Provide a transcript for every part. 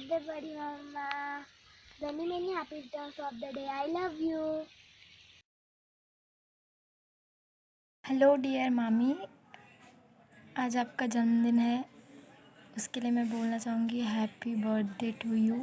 birthday, buddy mama. Many many happy returns of the day. I love you. Hello dear मामी, आज आपका जन्मदिन है। उसके लिए मैं बोलना चाहूँगी happy birthday to you.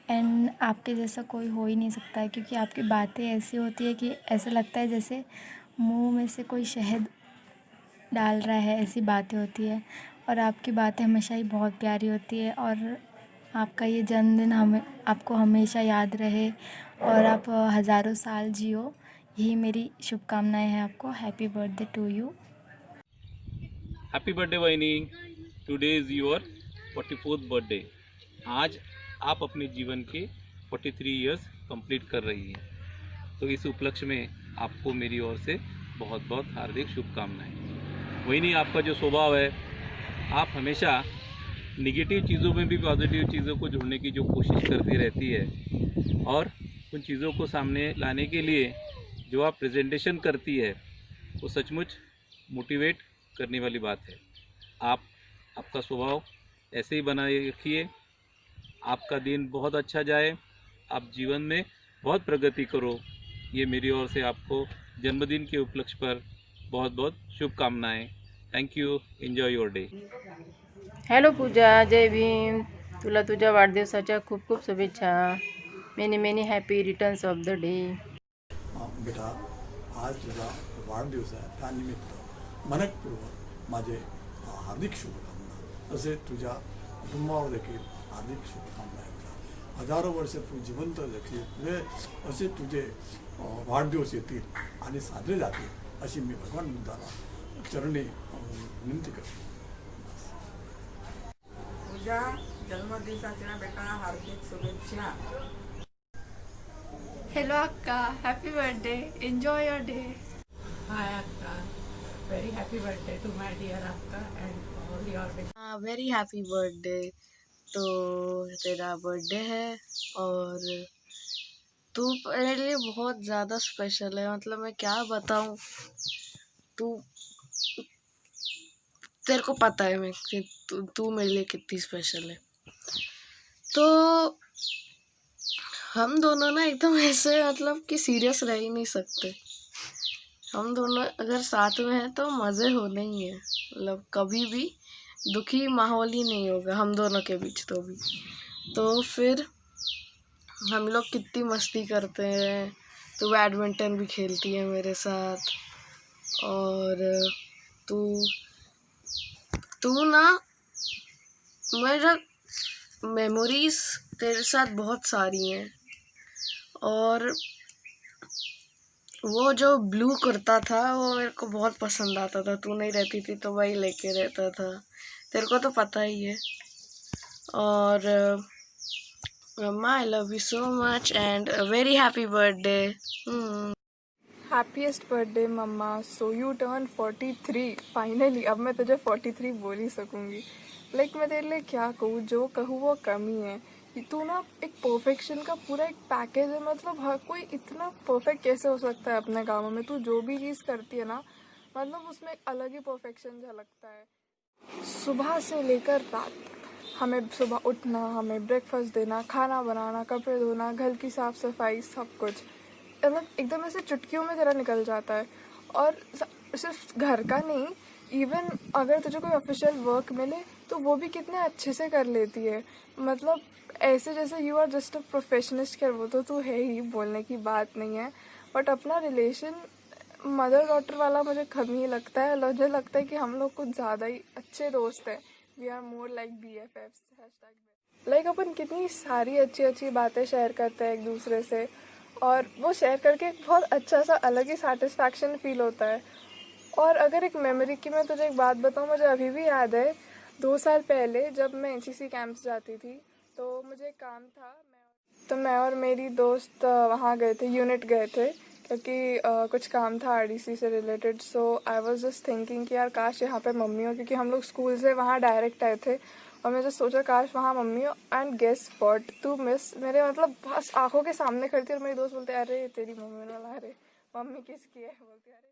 And आपके जैसा कोई हो ही नहीं सकता है, क्योंकि आपकी बातें ऐसी होती है कि ऐसा लगता है जैसे मुंह में से कोई शहद डाल रहा है, ऐसी बातें होती है। और आपकी बातें हमेशा ही बहुत प्यारी होती है। और आपका ये जन्मदिन हमें आपको हमेशा याद रहे और आप हज़ारों साल जियो, यही मेरी शुभकामनाएं हैं आपको। Happy birthday to you. Happy birthday वाइनी। Today is your 44th birthday. आज आप अपने जीवन के 43 इयर्स कंप्लीट कर रही हैं, तो इस उपलक्ष्य में आपको मेरी ओर से बहुत बहुत हार्दिक शुभकामनाएं। वाइनी, आपका जो स्वभाव है, आप हमेशा निगेटिव चीज़ों में भी पॉजिटिव चीज़ों को जोड़ने की जो कोशिश करती रहती है, और उन चीज़ों को सामने लाने के लिए जो आप प्रेजेंटेशन करती है, वो सचमुच मोटिवेट करने वाली बात है। आपका स्वभाव ऐसे ही बनाए रखिए। आपका दिन बहुत अच्छा जाए, आप जीवन में बहुत प्रगति करो। ये मेरी ओर से आपको जन्मदिन के उपलक्ष्य पर बहुत बहुत शुभकामनाएं। Thank you. Enjoy your day. Hello Puja, जय भीम. तुला तुझ्या वाढदिवसाच्या खूप खूप शुभेच्छा. Many many happy returns of the day. बेटा, आज तुझा वाढदिवस आहे, त्यानिमित्त मनपूर्वक माझे हार्दिक शुभकामना. तसेच तुझ्या कुटुंबावर देखील हार्दिक शुभकामना आहेत. हजारो वर्ष तू जिवंत जगशील, पुढे असे तुझे वाढदिवस येतील आणि साजरे जातील, अशी मी भगवान बुद्धाला चरणी विनंती करतो. तुझ्या जन्मदिवसाच्या बेटा हार्दिक शुभेच्छा. Hello Akka, happy birthday. Enjoy your day. Hi Akka, very happy birthday to my dear Akka and all your wishes. Very happy birthday. तो तेरा बर्थडे है और तू मेरे लिए बहुत ज़्यादा स्पेशल है. मतलब मैं क्या बताऊँ, तू तेरे को पता है मैं कि तू मेरे लिए कितनी स्पेशल है. तो हम दोनों ना एकदम ऐसे मतलब कि सीरियस रह ही नहीं सकते. हम दोनों अगर साथ में हैं तो मज़े होने ही हैं. मतलब कभी भी दुखी माहौल ही नहीं होगा हम दोनों के बीच. तो फिर हम लोग कितनी मस्ती करते हैं. तू बैडमिंटन भी खेलती है मेरे साथ. और तू तू ना मेरा मेमोरीज तेरे साथ बहुत सारी हैं. और वो जो ब्लू कुर्ता था वो मेरे को बहुत पसंद आता था. तू नहीं रहती थी तो वही लेके रहता था. तेरे को तो पता ही है. और mumma, I love you so much and very happy birthday. Happiest birthday mumma. So you turn 43 finally. अब मैं तुझे 43 बोल ही सकूँगी. लाइक मैं तेरे लिए क्या कहूँ, जो कहूँ वो कम ही है. तू ना एक परफेक्शन का पूरा एक पैकेज है. मतलब हर कोई इतना परफेक्ट कैसे हो सकता है अपने कामों में. तू जो भी चीज़ करती है ना, मतलब उसमें एक अलग ही परफेक्शन झलकता है. सुबह से लेकर रात तक हमें सुबह उठना, हमें ब्रेकफास्ट देना, खाना बनाना, कपड़े धोना, घर की साफ़ सफाई, सब कुछ मतलब एकदम ऐसे चुटकियों में तेरा निकल जाता है. और सिर्फ घर का नहीं, इवन अगर तुझे कोई ऑफिशियल वर्क मिले तो वो भी कितने अच्छे से कर लेती है. मतलब ऐसे जैसे यू आर जस्ट अ प्रोफेशनिस्ट. कर वो तो तू है ही, बोलने की बात नहीं है. बट अपना रिलेशन मदर डॉटर वाला मुझे कम ही लगता है. मुझे लगता है कि हम लोग कुछ ज़्यादा ही अच्छे दोस्त हैं. We are more like BFFs. Like अपन कितनी सारी अच्छी अच्छी बातें शेयर करते हैं एक दूसरे से, और वो शेयर करके एक बहुत अच्छा सा अलग ही सेटिस्फैक्शन फील होता है. और अगर एक मेमोरी की मैं तुझे एक बात बताऊँ, मुझे अभी भी याद है 2 साल पहले जब मैं NCC कैंप्स जाती थी, तो मुझे एक काम था. मैं और मेरी दोस्त वहाँ गए थे, यूनिट गए थे, क्योंकि कुछ काम था RDC से related. So I was just thinking कि यार काश यहाँ पे मम्मी हो, क्योंकि हम लोग स्कूल से वहाँ डायरेक्ट आए थे. और मैं जस्ट सोचा काश वहाँ मम्मी हो. एंड गेस व्हाट, तू मिस मेरे मतलब बस आंखों के सामने खड़ी थी और मेरी दोस्त बोलते अरे तेरी मम्मी वाला. अरे मम्मी किसकी है, बोलती है अरे।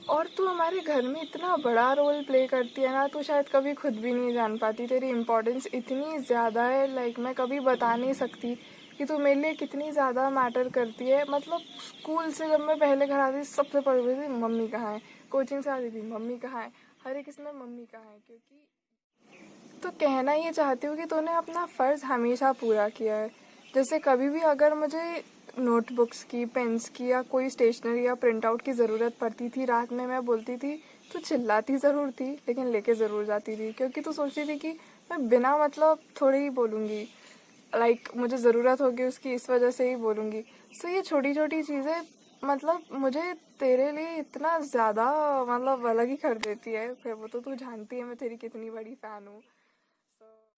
और तू हमारे घर में इतना बड़ा रोल प्ले करती है ना, तू शायद कभी खुद भी नहीं जान पाती, तेरी इम्पोर्टेंस इतनी ज़्यादा है, लाइक मैं कभी बता नहीं सकती कि तू मेरे लिए कितनी ज़्यादा मैटर करती है। मतलब स्कूल से जब मैं पहले घर आती थी, सबसे पहले थी मम्मी कहाँ है, कोचिंग से आती थी मम्मी कहाँ है, हर एक इसमें मम्मी कहाँ है। क्योंकि तो कहना ये चाहती हूँ कि तूने अपना फ़र्ज़ हमेशा पूरा किया है। जैसे कभी भी अगर मुझे नोटबुक्स की, पेन्स की या कोई स्टेशनरी या प्रिंट आउट की ज़रूरत पड़ती थी, रात में मैं बोलती थी, तू चिल्लाती ज़रूर थी लेकिन लेके ज़रूर जाती थी, क्योंकि तू सोचती थी कि मैं बिना मतलब थोड़ी ही बोलूँगी, लाइक मुझे ज़रूरत होगी उसकी, इस वजह से ही बोलूँगी। सो ये छोटी छोटी चीज़ें मतलब मुझे तेरे लिए इतना ज़्यादा मतलब अलग ही कर देती है। फिर वो तो तू जानती है मैं तेरी कितनी बड़ी फ़ैन हूँ।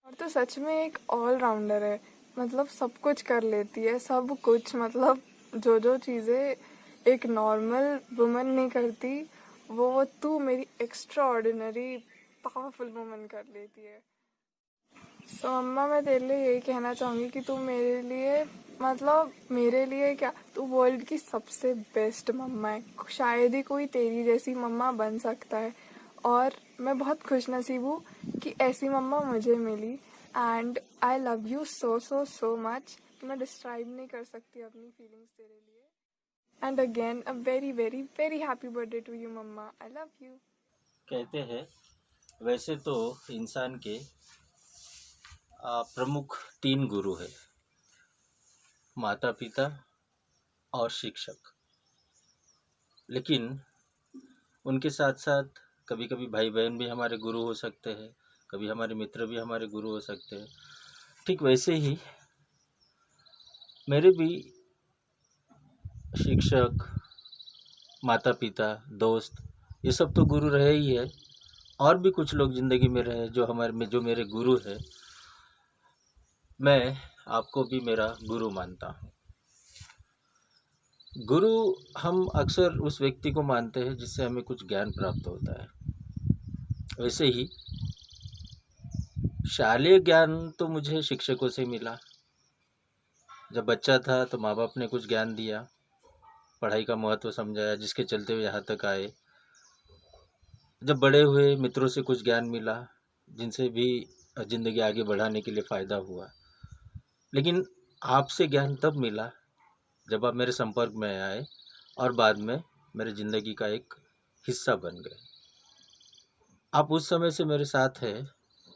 और तो सच में एक ऑलराउंडर है, मतलब सब कुछ कर लेती है, सब कुछ, मतलब जो जो चीज़ें एक नॉर्मल वुमन नहीं करती, वो तू मेरी एक्स्ट्रा ऑर्डिनरी पावरफुल वुमन कर लेती है। सो अम्मा, मैं तेरे लिए यही कहना चाहूँगी कि तू मेरे लिए, मतलब मेरे लिए क्या, तू वर्ल्ड की सबसे बेस्ट मम्मा है। शायद ही कोई तेरी जैसी मम्मा बन सकता है, और मैं बहुत खुश नसीब हूँ कि ऐसी मम्मा मुझे मिली। And I love you so so so much, मैं डिस्क्राइब नहीं कर सकती अपनी फीलिंग्स तेरे लिए। And again a very very very happy birthday to you mumma, I love you. कहते हैं वैसे तो इंसान के प्रमुख 3 गुरु है, माता पिता और शिक्षक। लेकिन उनके साथ साथ कभी कभी भाई बहन भी हमारे गुरु हो सकते हैं, कभी हमारे मित्र भी हमारे गुरु हो सकते हैं। ठीक वैसे ही मेरे भी शिक्षक, माता पिता, दोस्त, ये सब तो गुरु रहे ही है। और भी कुछ लोग ज़िंदगी में रहे जो मेरे गुरु है। मैं आपको भी मेरा गुरु मानता हूँ। गुरु हम अक्सर उस व्यक्ति को मानते हैं जिससे हमें कुछ ज्ञान प्राप्त होता है। वैसे ही शालेय ज्ञान तो मुझे शिक्षकों से मिला। जब बच्चा था तो माँ बाप ने कुछ ज्ञान दिया, पढ़ाई का महत्व समझाया, जिसके चलते हुए यहाँ तक आए। जब बड़े हुए मित्रों से कुछ ज्ञान मिला, जिनसे भी ज़िंदगी आगे बढ़ाने के लिए फ़ायदा हुआ। लेकिन आपसे ज्ञान तब मिला जब आप मेरे संपर्क में आए और बाद में मेरे ज़िंदगी का एक हिस्सा बन गए। आप उस समय से मेरे साथ हैं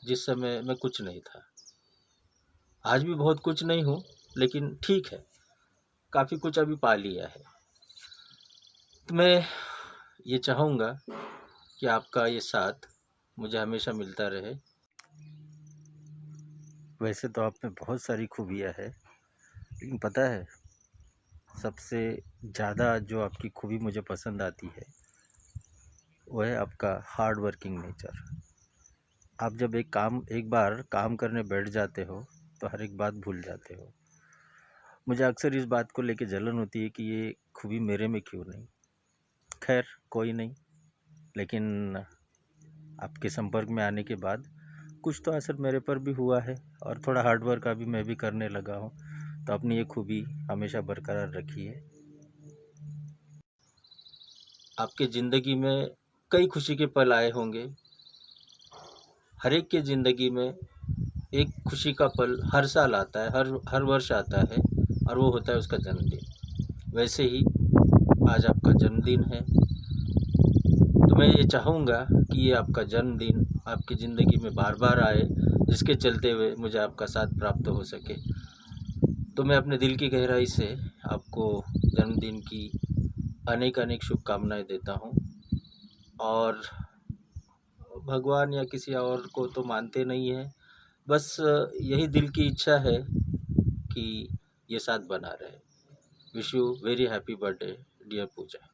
जिस समय मैं कुछ नहीं था। आज भी बहुत कुछ नहीं हूँ, लेकिन ठीक है, काफ़ी कुछ अभी पा लिया है। तो मैं ये चाहूँगा कि आपका ये साथ मुझे हमेशा मिलता रहे। वैसे तो आप में बहुत सारी खूबियाँ है, लेकिन पता है सबसे ज़्यादा जो आपकी खूबी मुझे पसंद आती है वो है आपका हार्ड वर्किंग नेचर। आप जब एक बार काम करने बैठ जाते हो तो हर एक बात भूल जाते हो। मुझे अक्सर इस बात को लेके जलन होती है कि ये खूबी मेरे में क्यों नहीं। खैर कोई नहीं, लेकिन आपके संपर्क में आने के बाद कुछ तो असर मेरे पर भी हुआ है और थोड़ा हार्ड वर्क अभी मैं भी करने लगा हूँ। तो अपनी ये खूबी हमेशा बरकरार रखिए। आपके ज़िंदगी में कई खुशी के पल आए होंगे। हर एक के ज़िंदगी में एक खुशी का पल हर साल आता है, हर वर्ष आता है, और वो होता है उसका जन्मदिन। वैसे ही आज आपका जन्मदिन है, तो मैं ये चाहूँगा कि ये आपका जन्मदिन आपकी ज़िंदगी में बार बार आए, जिसके चलते हुए मुझे आपका साथ प्राप्त हो सके। तो मैं अपने दिल की गहराई से आपको जन्मदिन की अनेक अनेक शुभकामनाएं देता हूँ। और भगवान या किसी और को तो मानते नहीं हैं, बस यही दिल की इच्छा है कि ये साथ बना रहे। Wish you very happy birthday dear Puja.